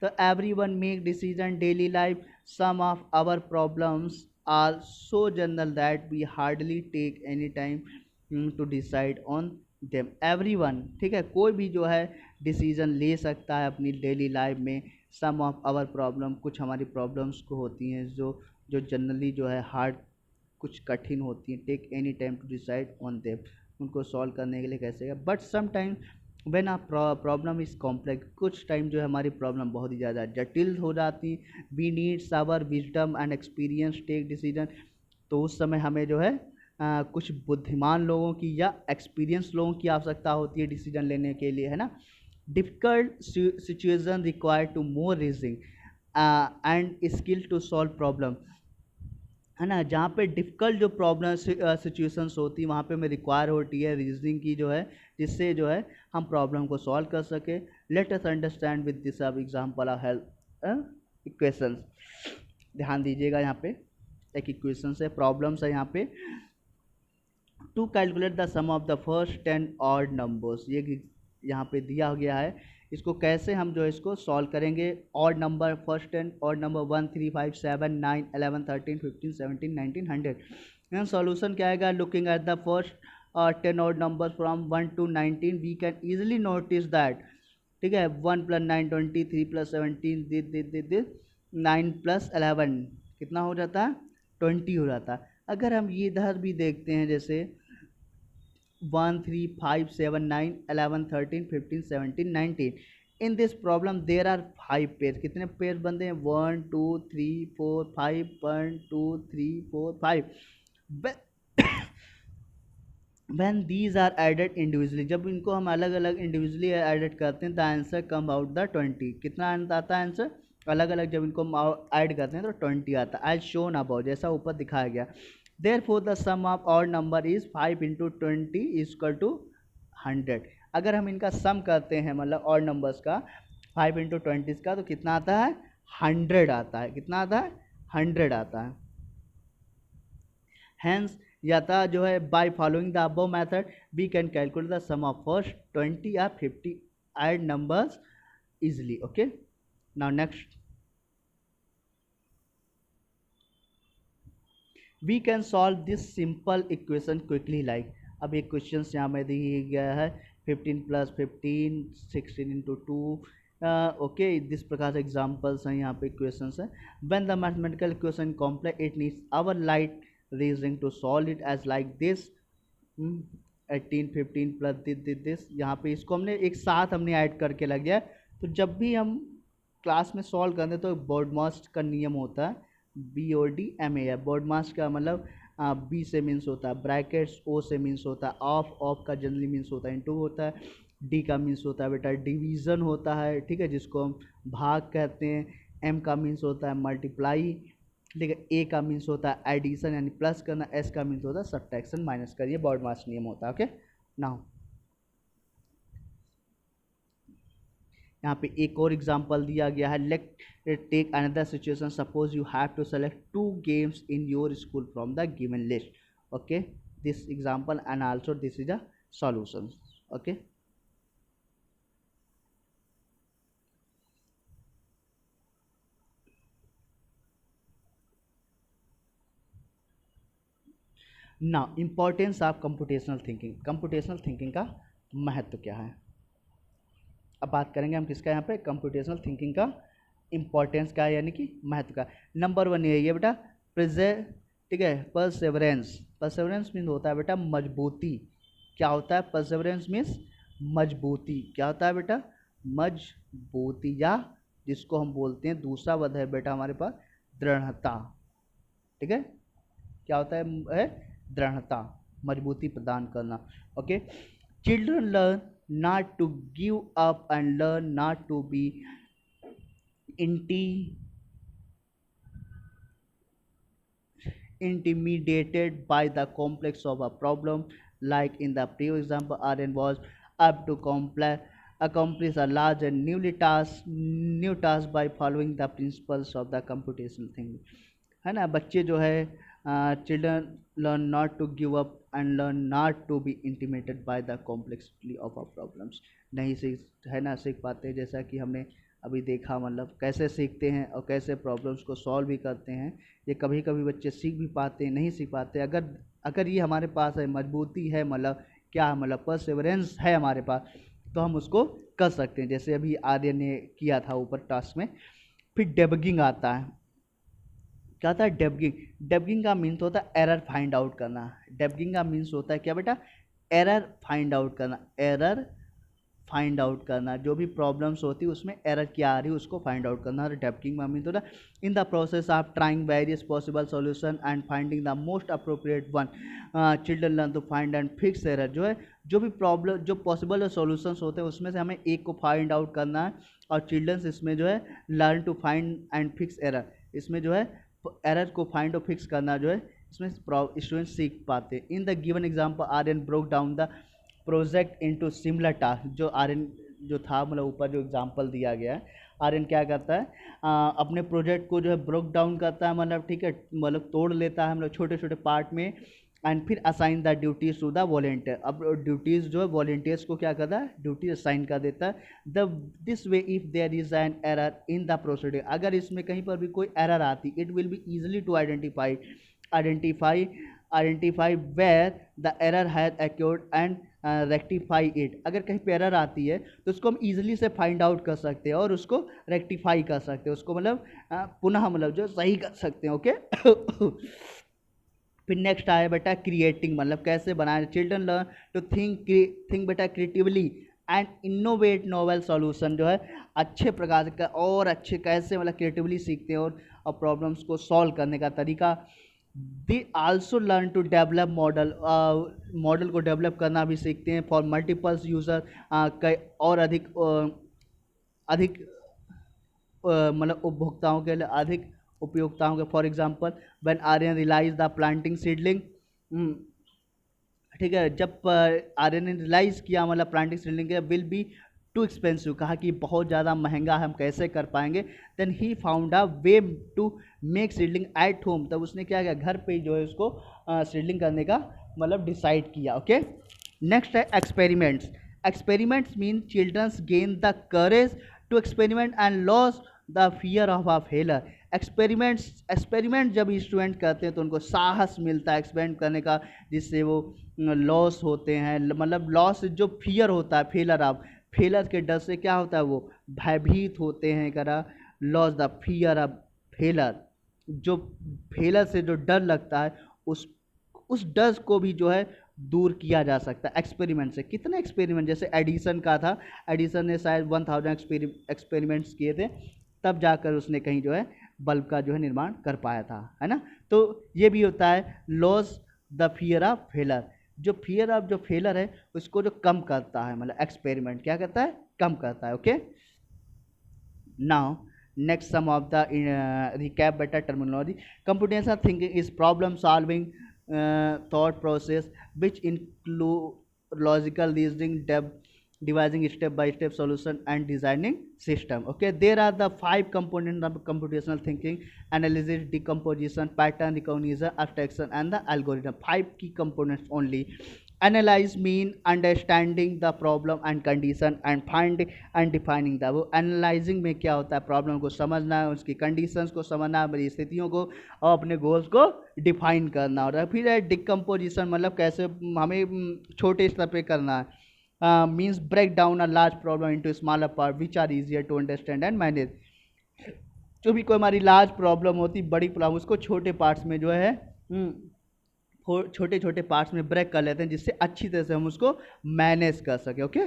तो every one make decision daily life, some of our problems are so general that we hardly take any time to decide on them. Every one, ठीक है, कोई भी जो है डिसीजन ले सकता है अपनी डेली लाइफ में। सम ऑफ आवर प्रॉब्लम, कुछ हमारी प्रॉब्लम्स को होती हैं जो जो जनरली जो है हार्ड, कुछ कठिन होती हैं। Take any time to decide on them, उनको सॉल्व करने के लिए कैसे। But some time when a problem is complex, कुछ टाइम जो है हमारी प्रॉब्लम बहुत ही ज़्यादा जटिल हो जाती, we needs our wisdom and experience take decision. तो उस समय हमें जो है कुछ बुद्धिमान लोगों की या एक्सपीरियंस लोगों की आवश्यकता होती है डिसीजन लेने के लिए, है ना। Difficult situation require to more reasoning and skill to solve problem, है ना। जहाँ पे डिफ़िकल्ट जो प्रॉब्लम सिचुएशंस होती है वहाँ पे हमें रिक्वायर होती है रीजनिंग की जो है, जिससे जो है हम प्रॉब्लम को सॉल्व कर सके। Let us understand with this अब एग्जांपल ऑफ हेल्प इक्वेशंस। ध्यान दीजिएगा, यहाँ पे एक इक्वेशन है, प्रॉब्लम्स है यहाँ पे। To calculate the sum of the first 10 odd numbers, ये यहाँ पे दिया गया है। इसको कैसे हम जो है इसको सॉल्व करेंगे। Odd number, first 10 odd number 1 3 5 7 9 11 13 15 17 19 100। यहाँ सॉल्यूशन क्या आएगा। Looking at the first 10 odd number from 1 to 19 we can easily notice that, ठीक है, 1 + 9 20, 3 + 17 दिस 9 + 11 कितना हो जाता है, 20 हो जाता है। अगर हम ये इधर भी देखते हैं जैसे 1 3 5 7 9 11 13 15 17 19, in this problem there are 5 pair. कितने पेयर बनते हैं, 1 2 3 4 5, 1 2 3 4 5। when these are added individually, जब इनको हम अलग अलग इंडिविजुअली एडिट करते हैं, the answer come out the 20। कितना आता है आंसर, अलग अलग जब इनको हम ऐड करते हैं तो 20 आता है, एज शोन अबाउट, जैसा ऊपर दिखाया गया। Therefore the sum of odd number is 5 × 20 = 100। अगर हम इनका सम करते हैं मतलब ऑड नंबर्स का 5 × 20 का, तो कितना आता है, 100 आता है। कितना आता है, 100 आता है। हैंस याता जो है by following the above method we can calculate the sum of first 20 या 50 odd numbers easily. Okay, now next we can solve this simple equation quickly like. अब ये क्वेश्चन यहाँ में दिया गया है 15 + 15 16 × 2। ओके, दिस प्रकार से एग्जाम्पल्स हैं यहाँ पे, इक्वेशंस हैं। When the mathematical equation complex it needs our light reasoning to solve it as like this 18 15 + this. यहाँ पे इसको हमने एक साथ हमने ऐड करके लग गया। तो जब भी हम क्लास में सॉल्व करते हैं तो बॉडमास का नियम होता है, BODMA है। बॉडमास का मतलब बी से मीन्स होता है ब्रैकेट्स, ओ से मीन्स होता है ऑफ का जनरली मीन्स होता है इनटू होता है, डी का मीन्स होता है बेटा डिवीज़न होता है, ठीक है, जिसको हम भाग कहते हैं। एम का मीन्स होता है मल्टीप्लाई, ठीक है। ए का मीन्स होता है एडिशन यानी प्लस करना, एस का मीन्स होता है सब्ट्रैक्शन माइनस करना। ये बॉडमास नियम होता है। ओके, नाउ यहाँ पे एक और एग्जांपल दिया गया है। Let take another situation, suppose you have to select 2 games in your school from the given list. Okay, this example and also this is a solution. Okay, now importance of computational thinking. Computational thinking का महत्व क्या है, अब बात करेंगे हम किसका, यहाँ पे कंप्यूटेशनल थिंकिंग का इम्पोर्टेंस का है, यानी कि महत्व का। नंबर 1 ये बेटा प्रेजे, ठीक है, परसेवरेंस। परसेवरेंस मीन्स होता है बेटा मजबूती। क्या होता है, परसेवरेंस मीन्स मजबूती। क्या होता है बेटा, मजबूती, या जिसको हम बोलते हैं दूसरा पद है बेटा हमारे पास दृढ़ता, ठीक है। क्या होता है दृढ़ता, मजबूती प्रदान करना। Okay, children learn not to give up and learn not to be intimidated by the complex of a problem, like in the previous example Aryan was up to accomplish a large and new task by following the principles of the computational thinking, है ना। बच्चे जो है Children learn not to give up and learn not to be intimidated by the complexity of our problems. नहीं सीख है ना सीख पाते, जैसा कि हमने अभी देखा, मतलब कैसे सीखते हैं और कैसे प्रॉब्लम्स को सॉल्व भी करते हैं। ये कभी कभी बच्चे सीख भी पाते हैं, नहीं सीख पाते। अगर अगर ये हमारे पास है, मजबूती है, मतलब क्या, मतलब परसेवरेंस है हमारे पास, तो हम उसको कर सकते हैं, जैसे अभी आर्य ने किया था ऊपर टास्क में। फिर डेबगिंग आता है। क्या होता है डेबगिंग? डेबगिंग का मीन्स होता है एरर फाइंड आउट करना। डेबगिंग का मीन्स होता है क्या बेटा? एरर फाइंड आउट करना। एरर फाइंड आउट करना, जो भी प्रॉब्लम्स होती है उसमें एरर क्या आ रही है उसको फाइंड आउट करना। और डेबगिंग का मीन्स होता है in the process of trying various possible solution and finding the most appropriate one, children learn to find and fix error. जो है जो भी प्रॉब्लम, जो पॉसिबल सॉल्यूशंस होते हैं उसमें से हमें एक को फाइंड आउट करना है, और चिल्ड्रंस इसमें जो है learn to find and fix error, इसमें जो है एरर को फाइंड और फिक्स करना जो है इसमें स्टूडेंट सीख पाते हैं। In the given example Aryan broke down the project into similar task. जो आर्यन जो था, मतलब ऊपर जो एग्जांपल दिया गया है, आर्यन क्या करता है, अपने प्रोजेक्ट को जो है ब्रोक डाउन करता है, मतलब ठीक है, मतलब तोड़ लेता है मतलब छोटे छोटे पार्ट में, एंड फिर assign the duties to the volunteer. अब ड्यूटीज़ जो है वॉलेंटियर्स को क्या करता है, ड्यूटी असाइन कर देता है। The this way if there is an error in the proceeding, अगर इसमें कहीं पर भी कोई एरर आती, it will be easily to identify where the error has occurred and rectify it. अगर कहीं पे एरर आती है तो उसको हम इजीली से फाइंड आउट कर सकते हैं और उसको रेक्टिफाई कर सकते हैं, उसको मतलब पुनः मतलब जो सही कर सकते हैं। ओके फिर नेक्स्ट आया बेटा क्रिएटिंग, मतलब कैसे बनाए। चिल्ड्रन लर्न टू थिंक बेटा creatively and innovate novel solution. जो है अच्छे प्रकार का और अच्छे कैसे मतलब क्रिएटिवली सीखते हैं और प्रॉब्लम्स को सॉल्व करने का तरीका। They also learn to develop model को डेवलप करना भी सीखते हैं फॉर मल्टीपल्स यूज़र, और अधिक अधिक मतलब उपभोक्ताओं के लिए, अधिक उपयोगिताओं के। For example when Aryan realize the planting seedling, ठीक है, जब आर्यन ने रियलाइज किया मतलब प्लांटिंग सीडलिंग के विल बी टू एक्सपेंसिव, कहा कि बहुत ज़्यादा महंगा है, हम कैसे कर पाएंगे। Then he found a way to make seedling at home, तब उसने क्या किया, घर पे जो है उसको सीडलिंग करने का मतलब डिसाइड किया। ओके नेक्स्ट है experiments. Experiments mean childrens gain the courage to experiment and loss the fear of a failure. Experiment जब स्टूडेंट करते हैं तो उनको साहस मिलता है एक्सपेरिमेंट करने का, जिससे वो लॉस होते हैं, मतलब लॉस जो फियर होता है, फेलर के डर से क्या होता है, वो भयभीत होते हैं। करा loss the fear of failure, जो फेलर से जो डर लगता है उस डर को भी जो है दूर किया जा सकता है एक्सपेरिमेंट से। कितने एक्सपेरिमेंट, जैसे एडिसन का था, एडिसन ने शायद 1000 एक्सपेरिमेंट्स किए थे, तब जाकर उसने कहीं जो है बल्ब का जो है निर्माण कर पाया था, है ना। तो ये भी होता है loss the fear of failure, जो फियर ऑफ जो फेलर है उसको जो कम करता है, मतलब एक्सपेरिमेंट क्या करता है, कम करता है। Okay now next some of the recap बेटा terminology. Computational thinking is problem solving thought process which include logical reasoning, devising step by step solution and designing system. Okay, there are the 5 components of computational thinking: analysis, decomposition, pattern recognition, abstraction and the algorithm. 5 key components only. Analyze mean understanding the problem and condition and finding and defining the। वो analysing में क्या होता है, problem को समझना, उसकी conditions को समझना, परिस्थितियों को, और अपने गोल्स को डिफाइन करना। और फिर है डिकम्पोजिशन, मतलब कैसे हमें छोटे स्तर पे करना है। Means break down a large problem into smaller part which are easier to understand and manage. जो भी कोई हमारी लार्ज प्रॉब्लम होती, बड़ी प्रॉब्लम, उसको छोटे पार्ट्स में जो है छोटे छोटे पार्ट्स में ब्रेक कर लेते हैं, जिससे अच्छी तरह से हम उसको मैनेज कर सके। Okay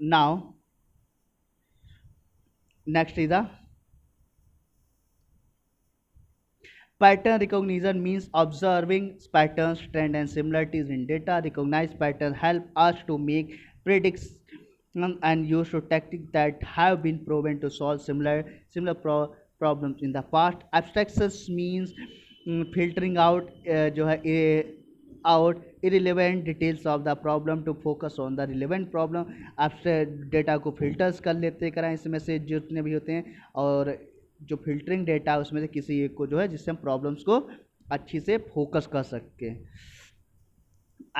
now next is the pattern recognition means observing patterns, trends and similarities in data. Recognize patterns help us to make predictions and use to tactics that have been proven to solve similar problems in the past. Abstractions means filtering out जो है out irrelevant details of the problem to focus on the relevant problem. abstract data को filters कर लेते कराएं इसमें से जितने भी होते हैं, और जो फिल्टरिंग डेटा है उसमें से किसी एक को जो है, जिससे हम प्रॉब्लम्स को अच्छी से फोकस कर सकते हैं।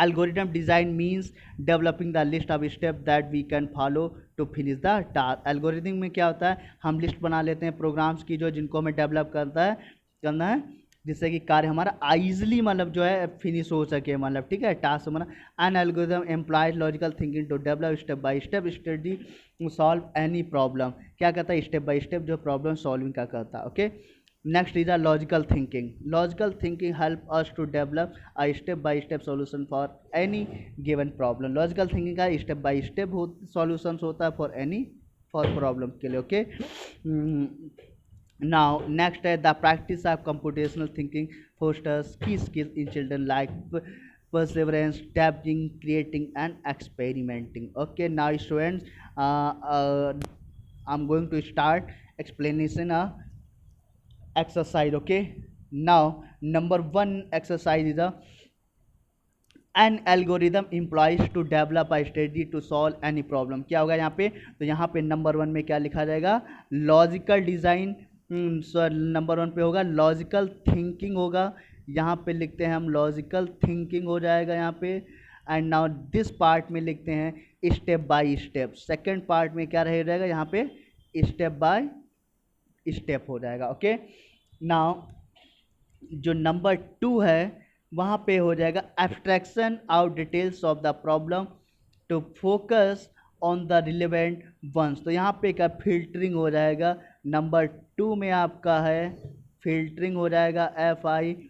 Algorithm design means developing the list of steps that we can follow to finish the task। Algorithm में क्या होता है, हम लिस्ट बना लेते हैं प्रोग्राम्स की जो जिनको हमें डेवलप करना है जिससे कि कार्य हमारा ईजिली मतलब जो है फिनिश हो सके, मतलब ठीक है टास्क हमारा। An algorithm employs logical thinking to develop step by step study solve any problem. क्या कहता है, स्टेप बाय स्टेप जो प्रॉब्लम सॉल्विंग का करता है। Okay, next is a logical thinking। logical thinking help us to develop a step by step solution for any given problem। logical thinking का step by step solutions होता है for any for problem के लिए। okay, now next है the practice of computational thinking fosters key skills in children like perseverance, adapting, creating and experimenting। okay, now students, I'm going to start explanation exercise। okay, now number one exercise is a an algorithm employs to develop a strategy to solve any problem। क्या होगा यहाँ पे, तो यहाँ पे number one में क्या लिखा जाएगा, लॉजिकल डिजाइन। नंबर वन पे होगा लॉजिकल थिंकिंग होगा, यहाँ पे लिखते हैं हम लॉजिकल थिंकिंग हो जाएगा यहाँ पे। एंड नाउ दिस पार्ट में लिखते हैं step by step. Second part में क्या रह जाएगा, यहाँ पे स्टेप बाय स्टेप हो जाएगा। ओके, नाउ जो नंबर टू है वहाँ पे हो जाएगा abstraction out details of the problem to focus on the relevant ones. तो यहाँ पे क्या फिल्टरिंग हो जाएगा, नंबर टू में आपका है फिल्टरिंग हो जाएगा, FILTERING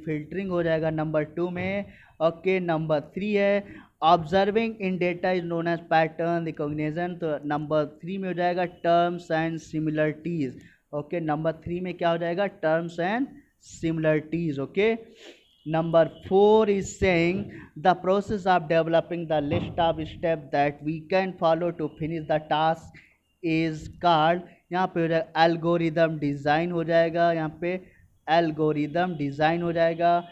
फिल्टरिंग हो जाएगा नंबर टू में। ओके, नंबर थ्री है observing in data is known as pattern recognition. तो नंबर थ्री में हो जाएगा terms and similarities. Okay, number three में क्या हो जाएगा, terms and similarities। okay, number four is saying the process of developing the list of steps that we can follow to finish the task is called, यहाँ पे हो जाएगा algorithm design हो जाएगा, यहाँ पे एल्गोरिदम डिज़ाइन हो जाएगा।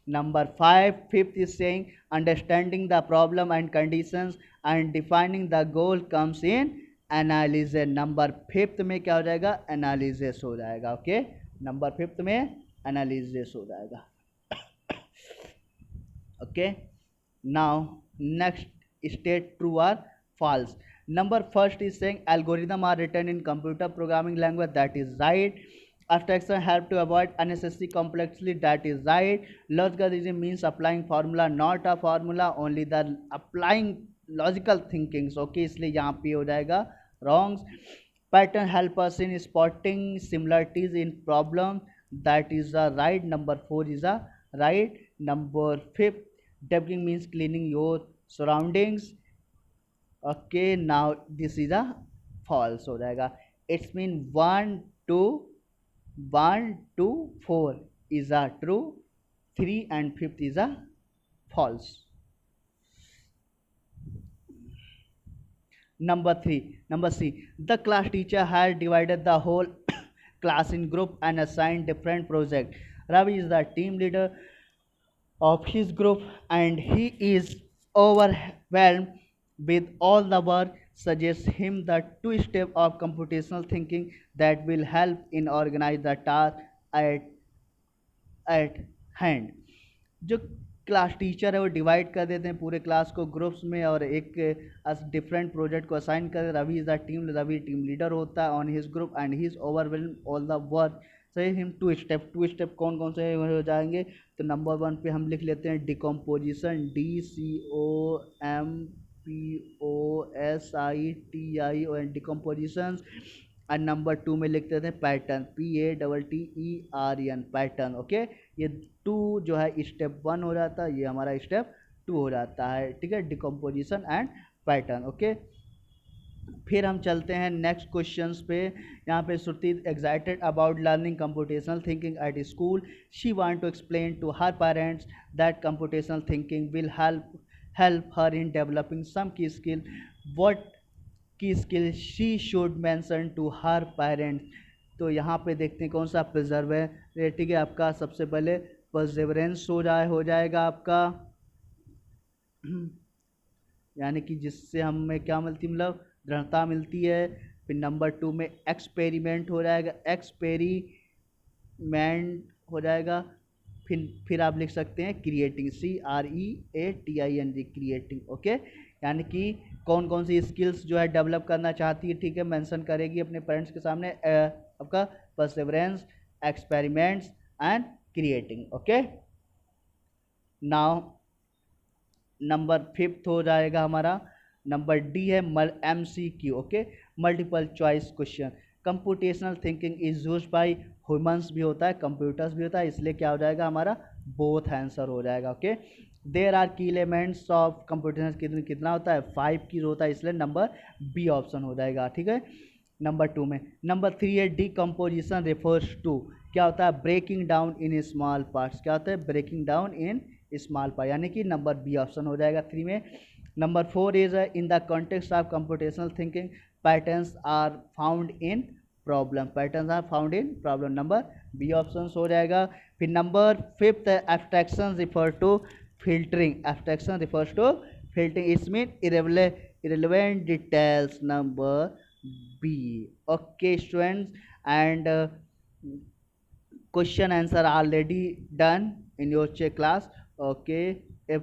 Number five fifth is saying understanding the problem and conditions and defining the goal comes in analysis. Number fifth में क्या हो जाएगा, एनालिसिस हो जाएगा। ओके, नंबर फिफ्थ में एनालिसिस हो जाएगा। Okay, now next state true or false. Number first is saying algorithms are written in computer programming language, that is right. abstraction help to avoid unnecessary complexity, that is right। logical reasoning means applying formula, not a formula, only the applying logical thinking। okay, इसलिए यहाँ पे हो जाएगा wrongs। pattern help us in spotting similarities in problem, that is a right। number four is a right। number fifth debugging means cleaning your surroundings। okay, now this is a false हो जाएगा। it's mean 1 to 4 is a true, 3 and 5th is a false। number C, the class teacher had divided the whole class in group and assigned different project। Ravi is the team leader of his group and he is overwhelmed with all the work, suggests him the two step of computational thinking that will help in organize the task at hand। जो class teacher है वो divide कर देते हैं पूरे class को groups में और एक डिफरेंट प्रोजेक्ट को असाइन कर। Ravi is the Ravi team leader होता है on his group and he is overwhelm all the work. सही, हिम टू स्टेप कौन कौन से हो जाएंगे, तो नंबर वन पे हम लिख लेते हैं डिकम्पोजिशन, DCOMPOSITI और डिकम्पोजिशन। एंड नंबर टू में लिख देते हैं पैटर्न, PATTERN पैटर्न। ओके, ये टू जो है स्टेप वन हो जाता है, ये हमारा स्टेप टू हो जाता है। ठीक है, डिकम्पोजिशन एंड पैटर्न। ओके, फिर हम चलते हैं नेक्स्ट क्वेश्चंस पे। यहाँ पे Shruti excited about learning computational thinking at school. She want to explain to her parents that computational thinking will help her in developing some key skill। what key skill she should mention to her parents। तो यहाँ पे देखते हैं कौन सा preservative है आपका। सबसे पहले परसेवरेंस हो जाएगा आपका, यानी कि जिससे हमें क्या मिलती, मतलब दृढ़ता मिलती है। फिर नंबर 2 में एक्सपेरिमेंट हो जाएगा, एक्सपेरिमेंट हो जाएगा। फिर आप लिख सकते हैं क्रिएटिंग, CREATING, क्रिएटिंग। ओके, यानी कि कौन कौन सी स्किल्स जो है डेवलप करना चाहती है, ठीक है, मेंशन करेगी अपने पेरेंट्स के सामने। आपका Perseverance, experiments and creating. Okay, now number 5 हो जाएगा हमारा, नंबर डी है MCQ। Okay, multiple choice question. Computational thinking is use by humans भी होता है, कंप्यूटर्स भी होता है, इसलिए क्या हो जाएगा हमारा बोथ आंसर हो जाएगा। ओके, देयर आर की एलिमेंट्स ऑफ कंप्यूटेशनल कितना होता है, 5 की होता है, इसलिए नंबर बी ऑप्शन हो जाएगा। ठीक है, नंबर 2 में। नंबर 3 है डिकम्पोजिशन रेफर्स टू, क्या होता है, breaking down in small parts. क्या होता है, breaking down in small part, यानी कि नंबर बी ऑप्शन हो जाएगा 3 में। Number 4 is in the context of computational thinking patterns are found in problem, patterns are found in problem, number B option हो जाएगा। फिर number 5 abstraction refer to filtering, abstraction refers to filtering, it's mean irrelevant details, number B। okay students, and question answer already done in your check class। okay, if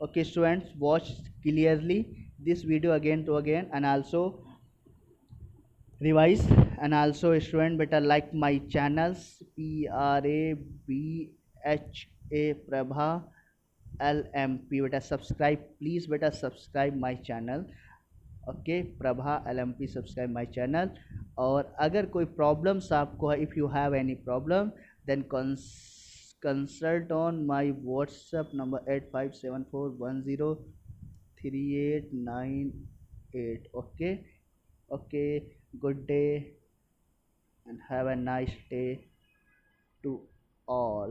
okay students, watch clearly this video again to again, and also revise, and also student better like my channels, Prabha LMP, बेटा subscribe please, बेटा subscribe my channel. Okay, Prabha LMP, subscribe my channel. और अगर कोई problems आपको है, if you have any problem, then consult on my WhatsApp number 8574103898। Okay, okay, good day and have a nice day to all।